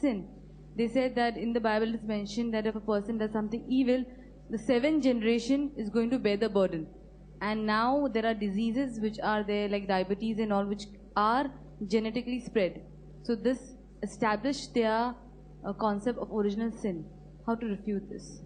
sin. They said that in the Bible it's mentioned that if a person does something evil, the seventh generation is going to bear the burden. And now there are diseases which are there, like diabetes and all, which are genetically spread. So this established their concept of original sin. How to refute this?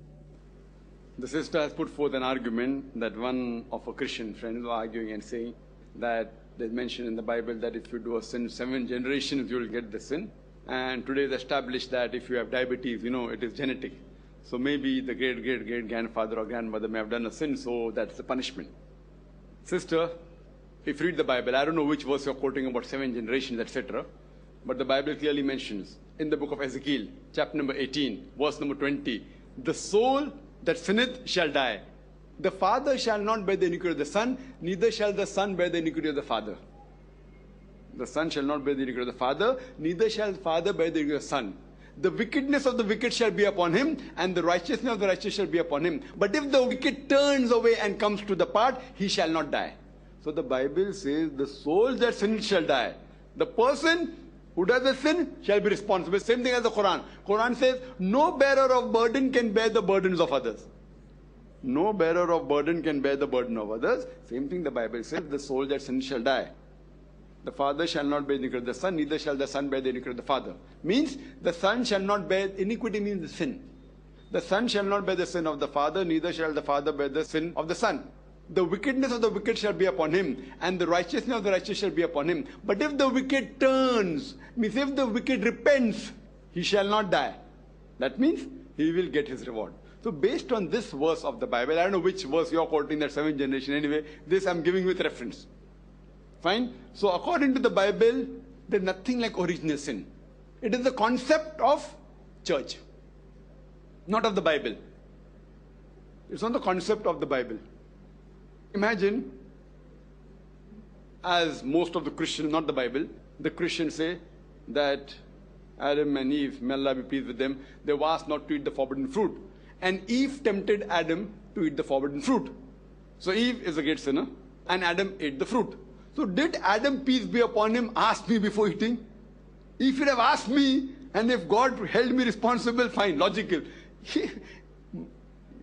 The sister has put forth an argument that one of her Christian friends were arguing and saying that there's mention in the Bible that if you do a sin 7 generations, you will get the sin. And today it's established that if you have diabetes, it is genetic. So maybe the great-great-great-grandfather or grandmother may have done a sin, so that's the punishment. Sister, if you read the Bible, I don't know which verse you're quoting about 7 generations, etc. But the Bible clearly mentions in the book of Ezekiel, chapter number 18, verse number 20, the soul that sinneth shall die. The father shall not bear the iniquity of the son, neither shall the son bear the iniquity of the father. The son shall not bear the iniquity of the father, neither shall the father bear the iniquity of the son. The wickedness of the wicked shall be upon him, and the righteousness of the righteous shall be upon him. But if the wicked turns away and comes to the part, he shall not die. So the Bible says the soul that sins shall die. The person who does the sin shall be responsible. Same thing as the Quran. Quran says no bearer of burden can bear the burdens of others. No bearer of burden can bear the burden of others. Same thing the Bible says, the soul that sins shall die. The father shall not bear the iniquity of the son, neither shall the son bear the iniquity of the father. Means the son shall not bear, iniquity means the sin. The son shall not bear the sin of the father, neither shall the father bear the sin of the son. The wickedness of the wicked shall be upon him, and the righteousness of the righteous shall be upon him. But if the wicked turns, means if the wicked repents, he shall not die. That means he will get his reward. So based on this verse of the Bible, I don't know which verse you're quoting, that 7th generation, anyway, this I'm giving with reference. Fine? So according to the Bible, there's nothing like original sin. It is the concept of church, not of the Bible. It's not the concept of the Bible. Imagine, as most of the Christians, not the Bible, the Christians say that Adam and Eve, may Allah be pleased with them, they were asked not to eat the forbidden fruit. And Eve tempted Adam to eat the forbidden fruit. So Eve is a great sinner, and Adam ate the fruit. So did Adam, peace be upon him, ask me before eating? If he'd have asked me, and if God held me responsible, fine, logical.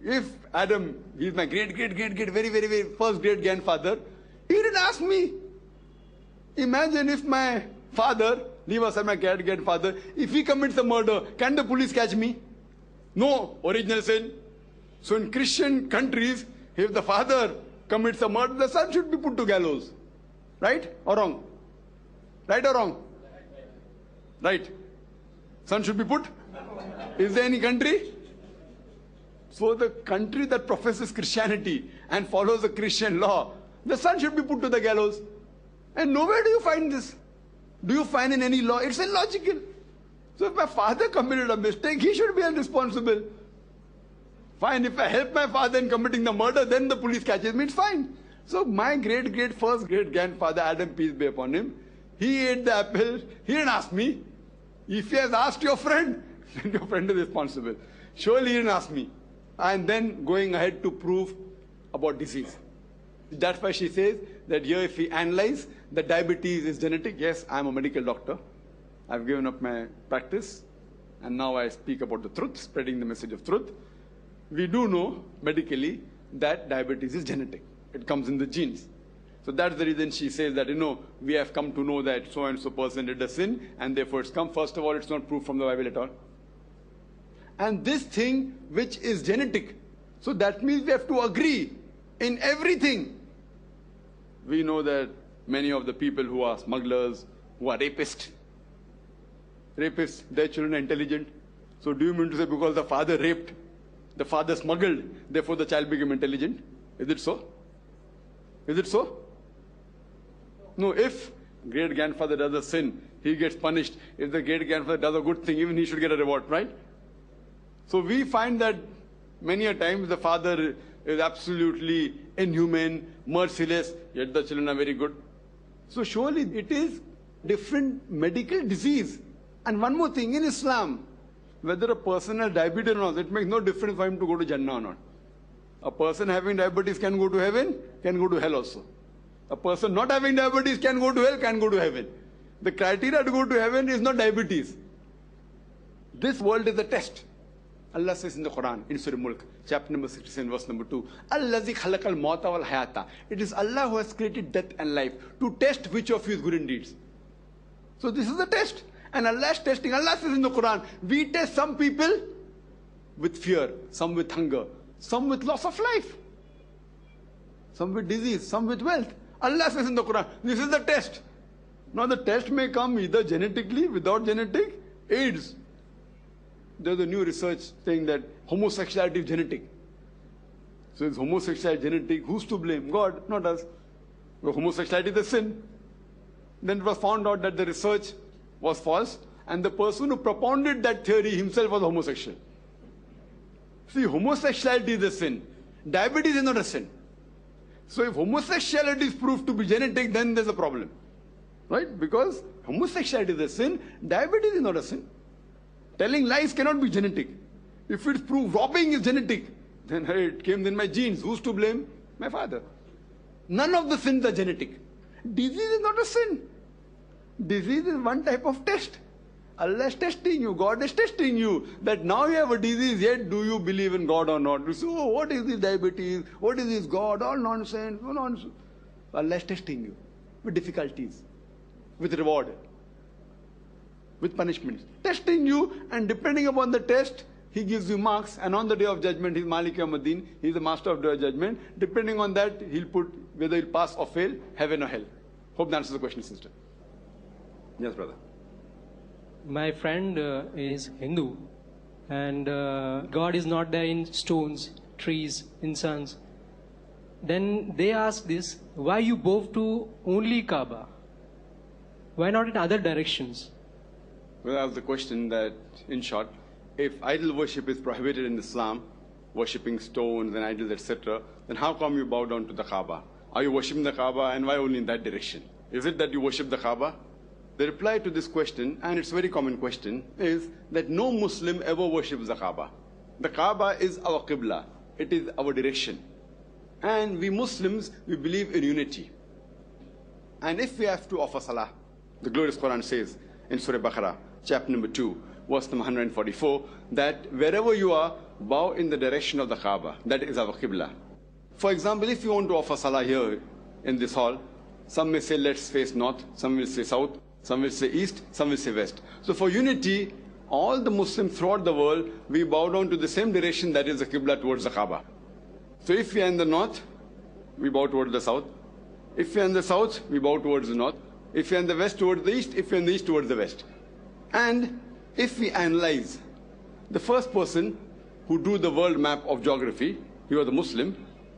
If Adam, he's my very first great grandfather, he didn't ask me. Imagine if my father, leave aside my grandfather, if he commits a murder, can the police catch me? No, original sin. So in Christian countries, if the father commits a murder, the son should be put to gallows. Right or wrong? Right or wrong? Right. Son should be put? Is there any country? So the country that professes Christianity and follows the Christian law, the son should be put to the gallows. And nowhere do you find this. Do you find in any law? It's illogical. So if my father committed a mistake, he should be held responsible. Fine, if I help my father in committing the murder, then the police catches me, it's fine. So my first great grandfather, Adam, peace be upon him, he ate the apple, he didn't ask me. If he has asked your friend, then your friend is responsible. Surely he didn't ask me. And then going ahead to prove about disease. That's why she says that here if we analyze, the diabetes is genetic. Yes, I'm a medical doctor. I've given up my practice, and now I speak about the truth, spreading the message of truth. We do know medically that diabetes is genetic. It comes in the genes. So that's the reason she says that, we have come to know that so-and-so person did a sin, and therefore it's come. First of all, it's not proof from the Bible at all. And this thing which is genetic, so that means we have to agree in everything. We know that many of the people who are smugglers, who are rapists, their children are intelligent. So do you mean to say because the father raped, the father smuggled, therefore the child became intelligent? Is it so? Is it so? No, if great-grandfather does a sin, he gets punished. If the great-grandfather does a good thing, even he should get a reward, right? So we find that many a times the father is absolutely inhuman, merciless, yet the children are very good. So surely it is different medical disease. And one more thing, in Islam, whether a person has diabetes or not, it makes no difference for him to go to Jannah or not. A person having diabetes can go to heaven, can go to hell also. A person not having diabetes can go to hell, can go to heaven. The criteria to go to heaven is not diabetes. This world is a test. Allah says in the Quran, in Surah Mulk, chapter number 67, verse number 2, Allazi khalaqal mauta wal hayata. It is Allah who has created death and life to test which of you is good in deeds. So this is the test. And Allah is testing. Allah says in the Quran, we test some people with fear, some with hunger, some with loss of life, some with disease, some with wealth. Allah says in the Quran, this is the test. Now the test may come either genetically, without genetic, AIDS. There's a new research saying that homosexuality is genetic. So is homosexuality genetic? Who's to blame? God, not us. Well, homosexuality is a sin. Then it was found out that the research was false, and the person who propounded that theory himself was homosexual. See, homosexuality is a sin. Diabetes is not a sin. So if homosexuality is proved to be genetic, then there's a problem. Right? Because homosexuality is a sin, diabetes is not a sin. Telling lies cannot be genetic. If it's proved robbing is genetic, then it came in my genes. Who's to blame? My father. None of the sins are genetic. Disease is not a sin. Disease is one type of test. Allah is testing you. God is testing you. That now you have a disease, yet do you believe in God or not? You say, oh, what is this diabetes? What is this God? All nonsense. No nonsense. Allah is testing you with difficulties, with reward, with punishments. Testing you, and depending upon the test, He gives you marks, and on the day of judgment, He's Malik Yawmiddin, He's the master of the judgment. Depending on that, He'll put whether He'll pass or fail, heaven or hell. Hope that answers the question, sister. Yes, brother. My friend is Hindu, and God is not there in stones, trees, incense. Then they ask this, why you bow to only Kaaba? Why not in other directions? Well, I have the question that, in short, if idol worship is prohibited in Islam, worshipping stones and idols, etc., then how come you bow down to the Kaaba? Are you worshipping the Kaaba, and why only in that direction? Is it that you worship the Kaaba? The reply to this question, and it's a very common question, is that no Muslim ever worships the Kaaba. The Kaaba is our Qibla. It is our direction. And we Muslims, we believe in unity. And if we have to offer Salah, the glorious Quran says in Surah Baqarah, chapter number 2, verse number 144, that wherever you are, bow in the direction of the Kaaba. That is our Qibla. For example, if you want to offer Salah here in this hall, some may say let's face north, some will say south, some will say east, some will say west. So for unity, all the Muslims throughout the world, we bow down to the same direction, that is the Qibla, towards the Kaaba. So if we are in the north, we bow towards the south. If we are in the south, we bow towards the north. If we are in the west, towards the east. If we are in the east, towards the west. And if we analyze, the first person who drew the world map of geography, he was a Muslim,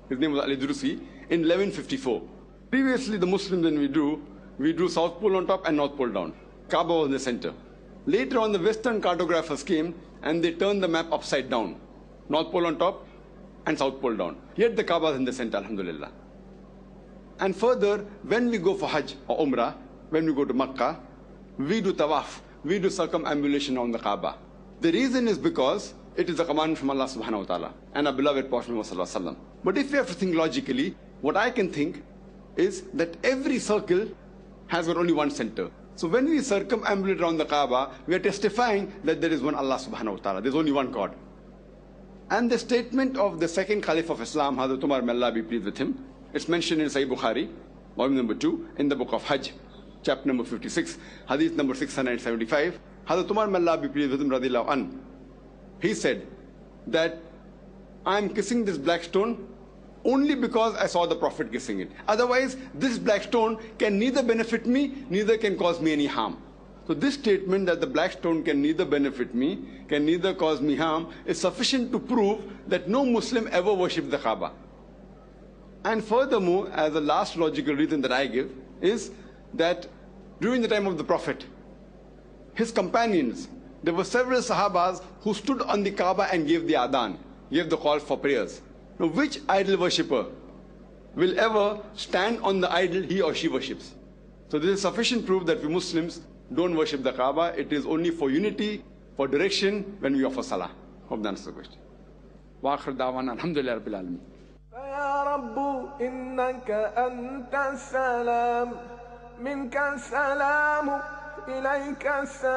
his name was Al-Idrisi, in 1154. Previously, the Muslims, when we drew South Pole on top and North Pole down. Kaaba was in the center. Later on, the Western cartographers came and they turned the map upside down. North Pole on top and South Pole down. Yet the Kaaba is in the center, alhamdulillah. And further, when we go for Hajj or Umrah, when we go to Makkah, we do Tawaf, we do circumambulation on the Kaaba. The reason is because it is a command from Allah subhanahu wa ta'ala and our beloved Prophet Muhammad sallallahu alaihi wasallam. But if we have to think logically, what I can think is that every circle has got only one center. So when we circumambulate around the Kaaba, we are testifying that there is one Allah subhanahu wa ta'ala. There is only one God. And the statement of the second Caliph of Islam, Hazrat Umar, may Allah be pleased with him, it's mentioned in Sahih Bukhari, volume number 2, in the book of Hajj, chapter number 56, hadith number 675. Hazrat Umar, may Allah be pleased with him, radiyallahu an, he said that I am kissing this black stone only because I saw the Prophet kissing it. Otherwise, this black stone can neither benefit me, neither can cause me any harm. So this statement that the black stone can neither benefit me, can neither cause me harm, is sufficient to prove that no Muslim ever worshipped the Kaaba. And furthermore, as a last logical reason that I give, is that during the time of the Prophet, his companions, there were several Sahabas who stood on the Kaaba and gave the adhan, gave the call for prayers. Now, which idol worshipper will ever stand on the idol he or she worships? So this is sufficient proof that we Muslims don't worship the Kaaba. It is only for unity, for direction, when we offer Salah. Hope that answers the question. Wa akhir da'wana alhamdulillah rabbil alamin. يا رب إنك أنت السلام منك السلام إليك السلام